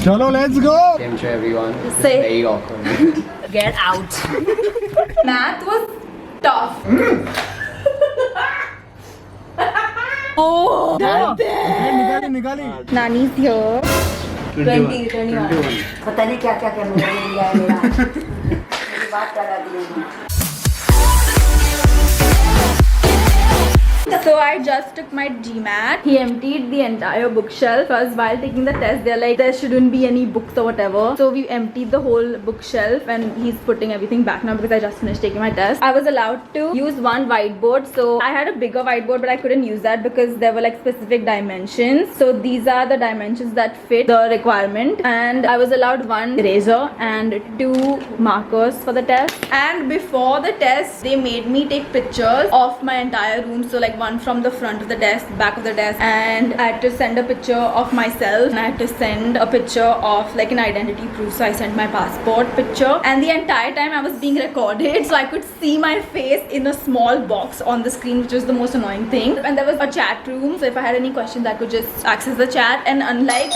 चलो let's go. Came to everyone. It's Say- very awkward. Get out. Math was tough. Oh, निकाली. Nani's here. 21. पता नहीं क्या क्या करने लिया है मेरा मेरी बात करा दी. So I just took my GMAT. He emptied the entire bookshelf. First, while taking the test, they're like, there shouldn't be any books or whatever. So we emptied the whole bookshelf and he's putting everything back now because I just finished taking my test. I was allowed to use one whiteboard. So I had a bigger whiteboard, but I couldn't use that because there were like specific dimensions. So these are the dimensions that fit the requirement. And I was allowed one eraser and 2 markers for the test. And before the test, they made me take pictures of my entire room. So like one from the front of the desk, back of the desk, and I had to send a picture of myself and I had to send a picture of like an identity proof. So I sent my passport picture, and the entire time I was being recorded, so I could see my face in a small box on the screen, which was the most annoying thing. And there was a chat room, so if I had any questions I could just access the chat. And unlike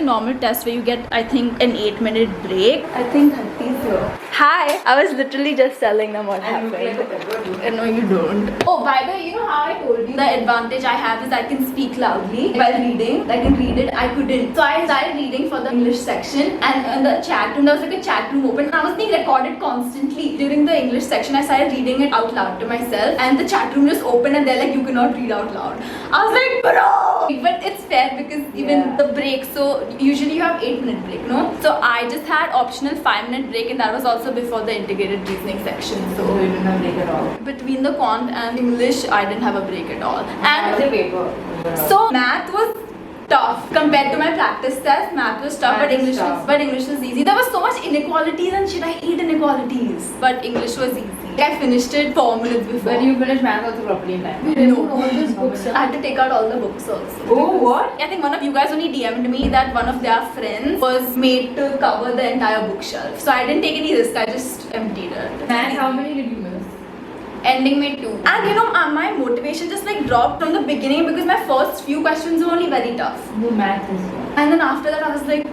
the normal test where you get, I think, an 8-minute break, I think Harti's here. Hi, I was literally just telling them what happened. No, you don't. Oh, by the way, you know how I told you the advantage I have is I can speak loudly while reading. I can read it. I couldn't. So I started reading for the English section, and in the chat room there was like a chat room open. And I was being recorded constantly during the English section. I started reading it out loud to myself, and the chat room just opened, and they're like, you cannot read out loud. I was like, bro. But it's fair because even the break. So usually you have 8-minute break, no? So I just had optional 5-minute break, and that was also before the integrated reasoning section. So you didn't have break at all. between the quant and English, I didn't have a break at all. And the paper. so math was tough compared to my practice test. Math was tough, Math is English was easy. There was so much inequalities and shit. I hate inequalities, but English was easy. I finished it 4 minutes before. But you finished math also properly in time. No, all those books. I had to take out all the books also. Oh, what? I think one of you guys only DM'd me that one of their friends was made to cover the entire bookshelf. So I didn't take any risk. I just emptied it. And how many did you miss? Ending May 2. And you know, my motivation just like dropped from the beginning because my first few questions were only very tough. No math is. And then after that, I was like,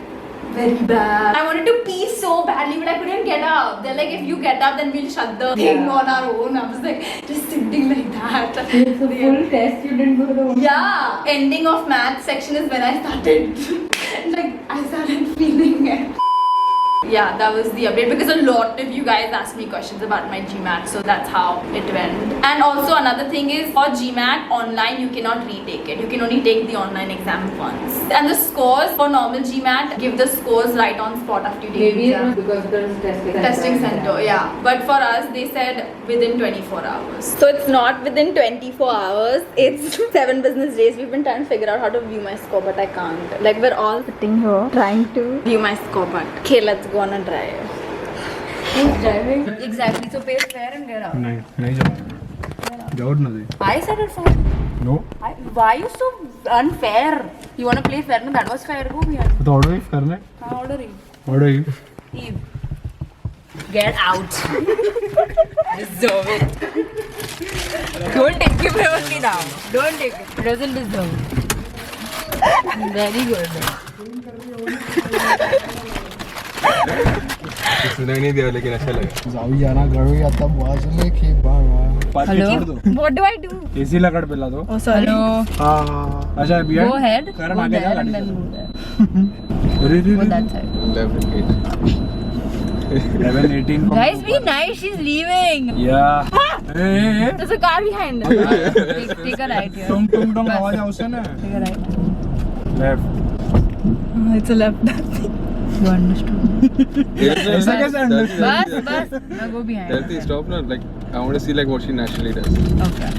very bad. I wanted to pee so badly, but I couldn't get up. They're like, if you get up, then we'll shut the thing on our own. I was like, just sitting like that. It's a full test. You didn't go to the one. Yeah. Ending of math section is when I started. Like, I started feeling it. Yeah, that was the update because a lot of you guys asked me questions about my GMAT, so that's how it went. And also another thing is for GMAT online you cannot retake it. You can only take the online exam once. And the scores for normal GMAT give the scores right on spot after you take the Maybe exam. because there's Testing center, yeah. But for us, they said within 24 hours. So it's not within 24 hours. It's 7 business days. We've been trying to figure out how to view my score, but I can't. Like we're all sitting here trying to view my score, but okay, let's go on a drive. Who's driving? Exactly. So pay fare and get out. नहीं जाओ नहीं. I said it for. No. Why are you so unfair? You want to play fair? No, that was fair. Go behind. तो order if करने. Ordering. Order if. Eve. Get out. Deserve it. Don't take it from me now. Don't take it. It doesn't deserve it. Very good. सुनाई नहीं दिया लेकिन अच्छा लगा. जाऊ जाना गड़ू आता वाजले के बाबा. Hello? What do I do? AC लगा पहला तो. Oh, sorry. Hello. हाँ. अच्छा बिया. Go ahead. करण Go आगे जा there गाड़ी and then चला. go there. अरे रे Go रे. that side. Left it. 11-18. Guys, be nice. She's leaving. Yeah. Hey. There's a car behind us. Take a right here. टुंग टुंग टुंग आवाज है उससे ना. Take a right. Left. It's a left. You understood. ऐसा कैसे understand? Bus. Now go behind. Healthy, stop now. Like I want to see like what she naturally does. Okay.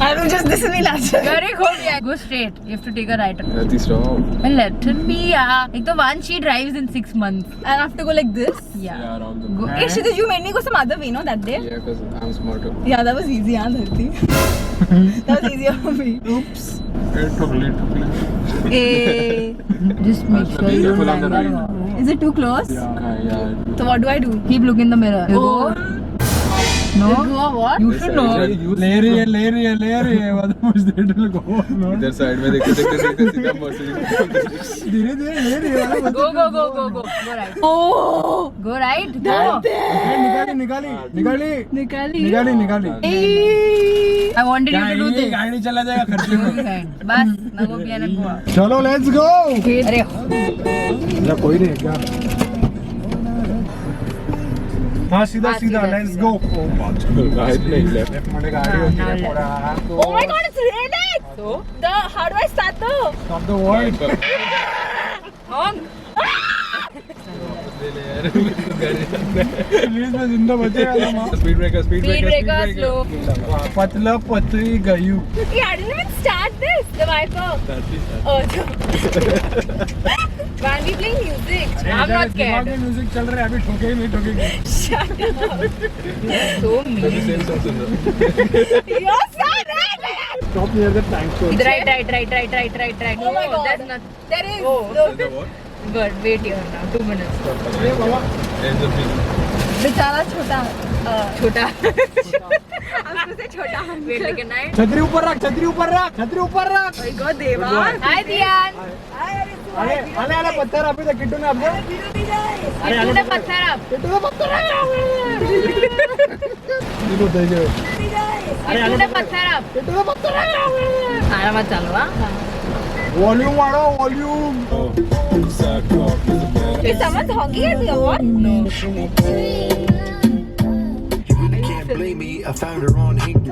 I will just this is me natural. Very good. Yeah. Go straight. You have to take a right. Healthy, stop. Well, let it be. Like the one she drives in 6 months. And I have to go like this. Yeah. Yeah, around the. Go. Hey, Shita, you made me go some other way, no, that day? Yeah, because I'm smarter. Yeah, that was easy, huh, Dharti? That was easier for me. Oops. Totally. Hey. Just make sure you don't Careful on the land right. wrong. Is it too close? Yeah. So what do I do? Keep looking in the mirror. You Oh. go. know. Goa what? You This should side, know. side. ले रही है what much they will go. No? इधर side में देखते सीधा Mercedes धीरे धीरे ले रही है Go right. Oh, go right. Go. निकाली I wanted you to do this. गाड़ी चला जाएगा खर्चे में बस Nagopia and Goa. चलो लेट्स गो अरे कोई नहीं है क्या हाँ सीधा लेट्स गो राइट नहीं लेफ्ट लेफ्ट में गाड़ी होती है थोड़ा Oh my god, it's raining! So? How do I start the? stop the world please मैं जिंदा बचेगा ना माँ speed breaker Speed breaker, slow. पतला पतली गयू Yeah, I didn't even start this. The wiper. Oh, Why are we playing music? I'm not दिमाग में scared. Music चल रहा है अभी ठोके ही नहीं ठोकेगी So mean. सेम सॉन्ग सुन रहा you're so raining! Stop near the tank show Right. Oh my god. That's not. There is. Oh. Good. Wait here now. 2 minutes. अरे बाबा बेचारा छोटा छोटा. उससे छोटा Wait like a night. छतरी ऊपर रख छतरी ऊपर रख भाई गो देवा Hi Diyan. अरे पत्थर अभी तक किट्टू ने आपको किट्टू ने पत्थर आप. किट्टू दे गए किट्टू ने पत्थर आप. आराम मत चलो हाँ. वॉल्यूम वाढव volume Is someone's honking at me or what? Can't blame me, I found her on Hinge.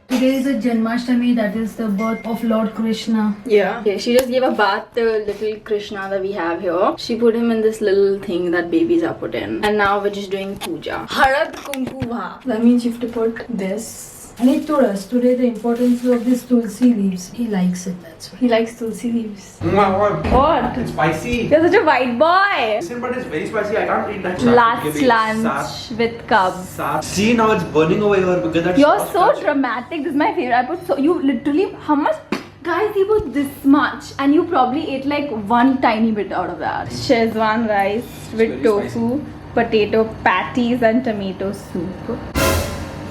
Today is a Janmashtami, that is the birth of Lord Krishna. Yeah. Okay, she just gave a bath to little Krishna that we have here. She put him in this little thing that babies are put in. And now we're just doing puja. Harad Kumku Vaha. That means you have to put this. And he told us today the importance of this tulsi leaves. He likes it, that's why. He likes tulsi leaves. What? What? It's spicy. You're such a white boy. Listen, but it's very spicy. I can't eat that. Last lunch with cubs. See, now it's burning over here because that's. You're so dramatic. This is my favorite. I put so you literally how much? Guys, you put this much, and you probably ate like one tiny bit out of that. Szechuan rice with very tofu, potato patties, and tomato soup.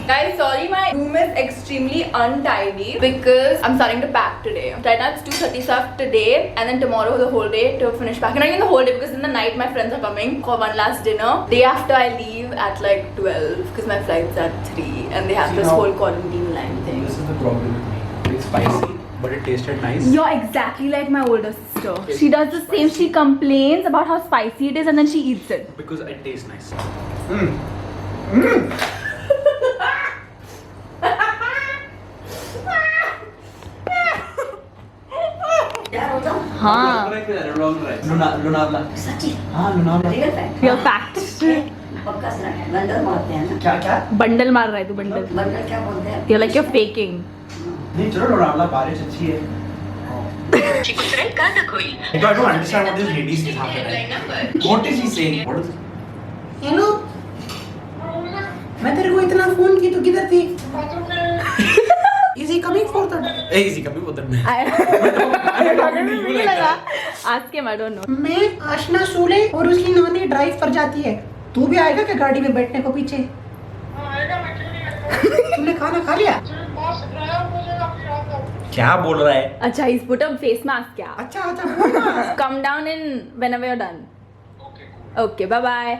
Guys, sorry, my room is extremely untidy because I'm starting to pack today. Right now it's 2:30 stuff today, and then tomorrow the whole day to finish packing. Not even the whole day because in the night my friends are coming for one last dinner. Day after I leave at like 12 because my flight's at 3, and they have See, this now- whole quarantine line thing. This is the problem with me. It's spicy, but it tasted nice. You're exactly like my older sister. She does the same. She complains about how spicy it is, and then she eats it. Because it tastes nice. हाँ. Lonavala. हाँ, Lonavala. You're packed. क्या? Bundle मार रहा है तू bundle. You're like you're faking. नहीं चलो लोनावला बारिश अच्छी है. I don't understand what this lady is happening. What is he saying? What is? Hello मैं तेरे को इतना फोन की तू किधर थी is he coming for the Hey, is he coming with them? मुझे लगा. Ask him. I don't know. मैं आशना सोले और उसकी नानी ड्राइव पर जाती है तू भी आएगा क्या गाड़ी में बैठने को पीछे तूने खाना खा लिया क्या बोल रहा है? अच्छा, he's put a face mask. क्या? अच्छा अच्छा Come down in whenever you're done. Okay. Bye bye.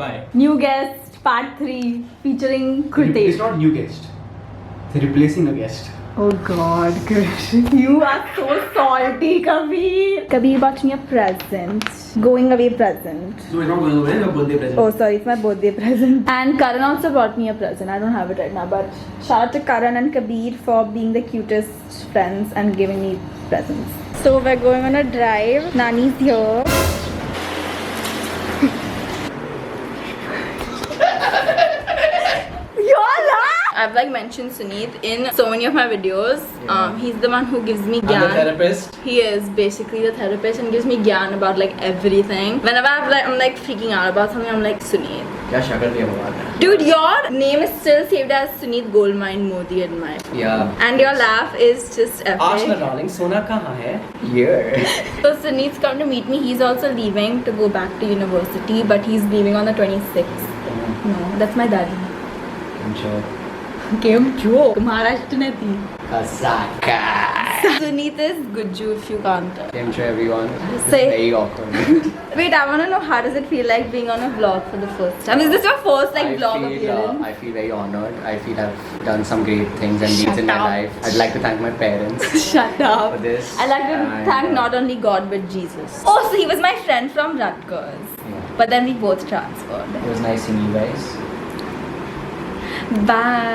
Bye. New guest part 3 featuring Kurtesh. It's not new guest. They're replacing a guest. Oh God, Krish. You are so salty, Kabir. Kabir bought me a present. Going away present. So it's not going away. It's a birthday present. Oh, sorry, it's my birthday present. And Karan also brought me a present. I don't have it right now, but shout out to Karan and Kabir for being the cutest friends and giving me presents. So we're going on a drive. Nani's here. I've like mentioned Suneet in so many of my videos. He's the one who gives me I'm the gyan. therapist. He is basically the therapist and gives me gyan about like everything. Whenever I'm like freaking out about something, I'm like Suneet. क्या शक्ल दिया भगवान ने. Dude, your name is still saved as Sunit Goldmine Modi in my. Yeah. And your laugh is just epic. Arsenal darling, सोना कहाँ है? Here. So Sunit's come to meet me. He's also leaving to go back to university, but he's leaving on the 26th. No, that's my daddy. Enjoy. Game joke. Maharashtra ne thi. Kasaka. Sunit is Gujju if you can't. Enjoy everyone. This is Say- very awkward. Wait, I want to know how does it feel like being on a vlog for the first time? Is this your first like vlog appearance? I feel very honored. I feel I've done some great things and deeds Shut in my up. life. I'd like to thank my parents Shut up. for this. I like to and, thank not only God but Jesus. Oh, so he was my friend from Rutgers. Yeah. But then we both transferred. It was nice seeing you guys. Bye.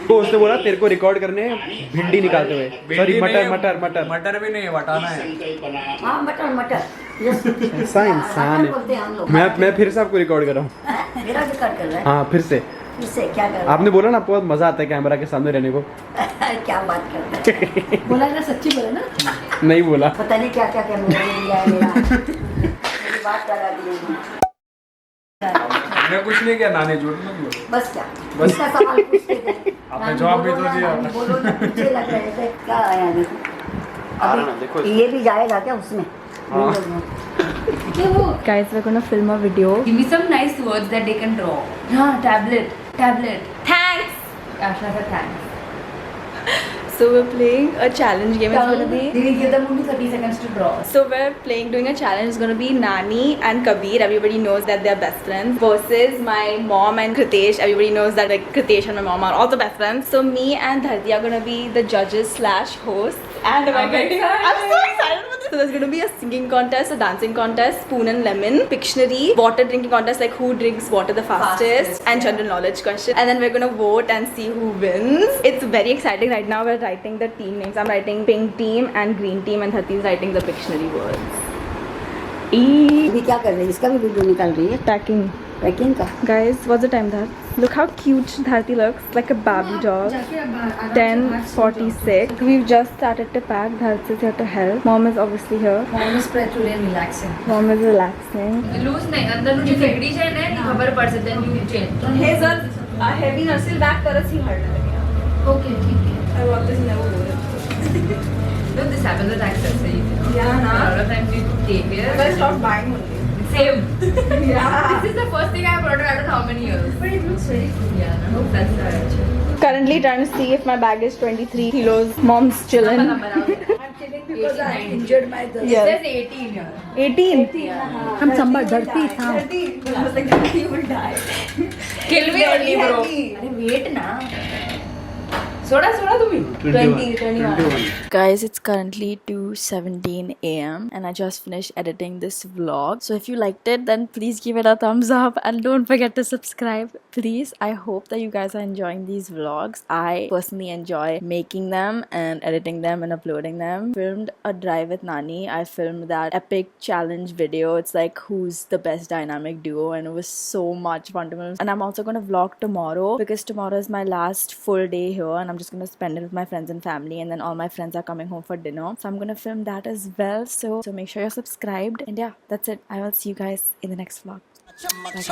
तो उसने बोला तेरे को record करने भिंडी निकालते हुए. Sorry मटर. मटर भी नहीं वटाना है. हाँ मटर मटर. इंसान बोलते हैं हम लोग. मैं फिर से आपको रिकॉर्ड कर रहा हूँ. मेरा रिकॉर्ड कर रहा है. हाँ फिर से. इससे क्या कर रहा है? आपने बोला ना आपको बहुत मजा आता है कैमरा के सामने रहने को. क्या बात करता है? बोला ना सच्ची बोला ना. नहीं बोला. पता नहीं क्या क्या करने लिया है मेरा. मेरी बात करा दी. मैं कुछ नहीं किया नानी झूठ मत बोलो. बस क्या इसका सवाल पूछते थे. आपने जवाब भी तो दिया. बोलो ना पीछे लग रहे थे क्या आया देखो. अभी ये भी जाएगा क्या उसमें. Guys, we're gonna film a video. Give me some nice words that they can draw. हाँ, tablet. Thanks! Ashna said thanks. So we're playing a challenge game. It's gonna be. They will give them only 30 seconds to draw. So we're doing a challenge. It's gonna be Nani and Kabir. Everybody knows that they're best friends. Versus my mom and Kritesh. Everybody knows that like Kritesh and my mom are also best friends. So me and Dharti are gonna be the judges / hosts. And I'm so excited for this. So there's gonna be a singing contest, a dancing contest, spoon and lemon, Pictionary, water drinking contest like who drinks water the fastest, and general knowledge question. And then we're gonna vote and see who wins. It's very exciting. Right now we're writing the team names. I'm writing pink team and green team, and Dharti is writing the Pictionary words. अभी क्या कर रही है. इसका भी video निकाल रही है. Packing. पैकिंग का. Guys, what's the time that? Look how cute Dharti looks, like a Barbie doll. 10:46. We've just started to pack. Dharti is here to help. Mom is obviously here. Mom is today relaxing. Mom is relaxing. Loose नहीं अंदर मुझे फेंकड़ी चाहिए नहीं खबर पड़ सकती है you change. Hey sir, a heavy nursery bag तरह से हट लगे. Okay ठीक है. I want this never go. No, this happens with accessories. You know? Yeah, na. A lot of times you take care. I stopped buying only. Same. Yeah. This is the first thing I brought I don't know how many years. But it looks very good. Yeah, no, that's right. Currently trying to see if my bag is 23 kilos. Mom's chilling. I'm kidding because I injured my thumb. Yeah. There's 18 here. 18. हम संभाल धरती था. I was like, Dharti will die. Kill me only, bro. अरे wait ना. Soda तुम्ही. 21. Guys, it's currently 2:17 a.m. and I just finished editing this vlog. So if you liked it, then please give it a thumbs up and don't forget to subscribe. Please, I hope that you guys are enjoying these vlogs. I personally enjoy making them and editing them and uploading them. Filmed a drive with Nani. I filmed that epic challenge video. It's like who's the best dynamic duo, and it was so much fun to film. And I'm also gonna vlog tomorrow because tomorrow is my last full day here, and I'm just gonna spend it with my friends and family, and then all my friends are coming home for dinner, so I'm gonna film that as well. So make sure you're subscribed, and yeah, that's it. I will see you guys in the next vlog. Bye, guys.